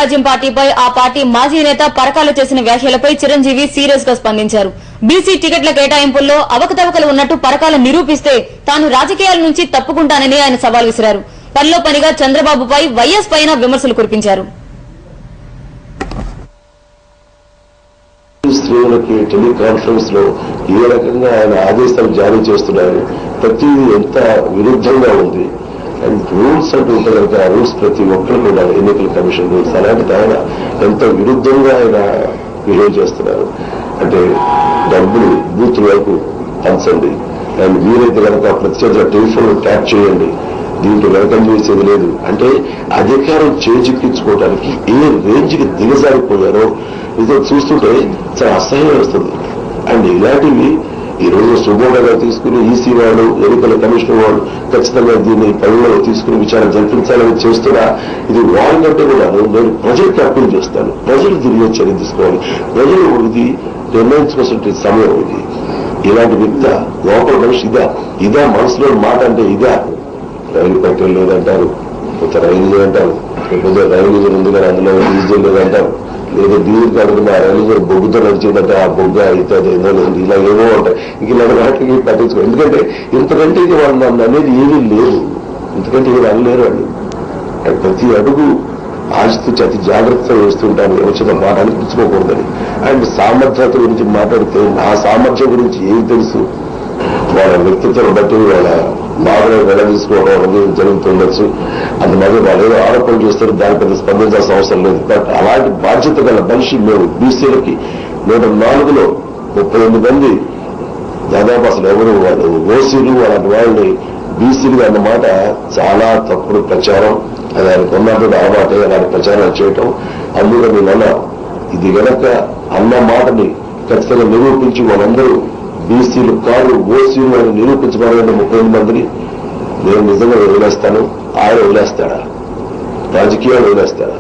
రాజ్యం పార్టీపై ఆ పార్టీ మాజీ నేత పరకాల చేసిన వ్యాఖ్యలపై చిరంజీవి సీరియస్ గా స్పందించారు. బీసీ టికెట్ల కేటాయింపుల్లో అవకతవకలు ఉన్నట్టు పరకాల నిరూపిస్తే తాను రాజకీయాల నుంచి తప్పుకుంటానని ఆయన సవాల్ విసిరారు. పనిలో పనిగా చంద్రబాబుపై వైఎస్ పైన విమర్శలు కురిపించారు. స్త్రీలకి టెలికాన్ఫరెన్స్ లో ఏ రకంగా ఆయన ఆదేశాలు జారీ చేస్తున్నారు, ప్రతిదీ ఎంత విరుద్ధంగా ఉంది. అండ్ రూల్స్ అంటూ ఉంటే కనుక ఆ రూల్స్ ప్రతి ఒక్కరు కూడా ఎన్నికల కమిషన్ రూల్స్ అలాంటిది ఆయన ఎంత విరుద్ధంగా ఆయన బిహేవ్ చేస్తున్నారు. అంటే డబ్బులు బూత్ వరకు పంచండి, అండ్ వీరైతే కనుక ప్రత్యేక టెలిఫోన్ ట్యాప్ చేయండి, దీంట్లో వెనకం చేసేది లేదు అంటే అధికారం చేజిక్కించుకోవడానికి ఏ రేంజ్కి దిగజారిపోయారో ఇదో చూస్తుంటే చాలా అసహ్యం వస్తుంది. అండ్ ఇలాంటివి ఈ రోజు సుమోగా తీసుకుని ఈసీ వాళ్ళు ఎన్నికల కమిషన్ వాళ్ళు ఖచ్చితంగా దీన్ని పరిగణలో తీసుకుని విచారణ జరిపించాలని చేస్తున్నా ఇది వాళ్ళంటే కూడా నేను ప్రజలకు అప్పీల్ చేస్తాను. ప్రజలు దీనిలో చర్య తీసుకోవాలి. ప్రజలు ఇది నిర్ణయించుకోవాల్సిన సమయం ఇది. ఇలాంటి వ్యక్తి లోపల మనిషి ఇదా మనసులో మాట అంటే ఇదా. రైలు పెట్రోల్ లేదంటారు, కొత్త రైలు లేదంటారు, లేకపోతే రైలు ఉంది కానీ అందులో డీజిల్ లేదంటారు, లేదా డీజిల్ కాకుండా ఆ రైలు బొగ్గుతో నడిచిందంటే ఆ బొగ్గ అవుతుంది ఏదో లేదు, ఇలా ఏమో ఉంటాయి. ఇంక ఇలాంటి వాటికి పట్టించుకో. ఎందుకంటే ఇంతకంటే ఇది వాళ్ళు నన్ను అనేది ఏమీ లేదు, ఇంతకంటే ఏమి అనలేరు వాళ్ళు. ప్రతి అడుగు ఆశిస్తూ అతి జాగ్రత్తగా వేస్తుంటాను, వచ్చిన మాట అనిపించుకోకూడదని. అండ్ సామర్థ్యత గురించి మాట్లాడితే నా సామర్థ్యం గురించి ఏం తెలుసు, వాళ్ళ వ్యక్తిత్వం బట్టి వాళ్ళ బాధలో వెళ్లదీసుకోవడం అనేది జరుగుతుండొచ్చు. అందువల్ల వాళ్ళు ఏదో ఆరోపణలు చేస్తారు, దాని పెద్ద స్పందించాల్సిన అవసరం లేదు. బట్ అలాంటి బాధ్యత గల మనిషి మేము బీసీలకి 104లో 38 మంది దాదాపు అసలు ఎవరు వాళ్ళు ఓసీలు అలాంటి వాళ్ళని బీసీలు అన్నమాట చాలా తప్పుడు ప్రచారం. అది ఆయన కొన్నప్పుడు ఆ మాట అలాంటి ప్రచారం చేయటం. అందుకని నేను ఇది గనక అన్న మాటని ఖచ్చితంగా నిరూపించి వాళ్ళందరూ బీసీలు కాదు ఓసీలు అని నిరూపించబడాలని 38 మందిని నేను నిజంగా వదిలేస్తాను. ఆయన వదిలేస్తాడా, రాజకీయాలు వదిలేస్తాడా?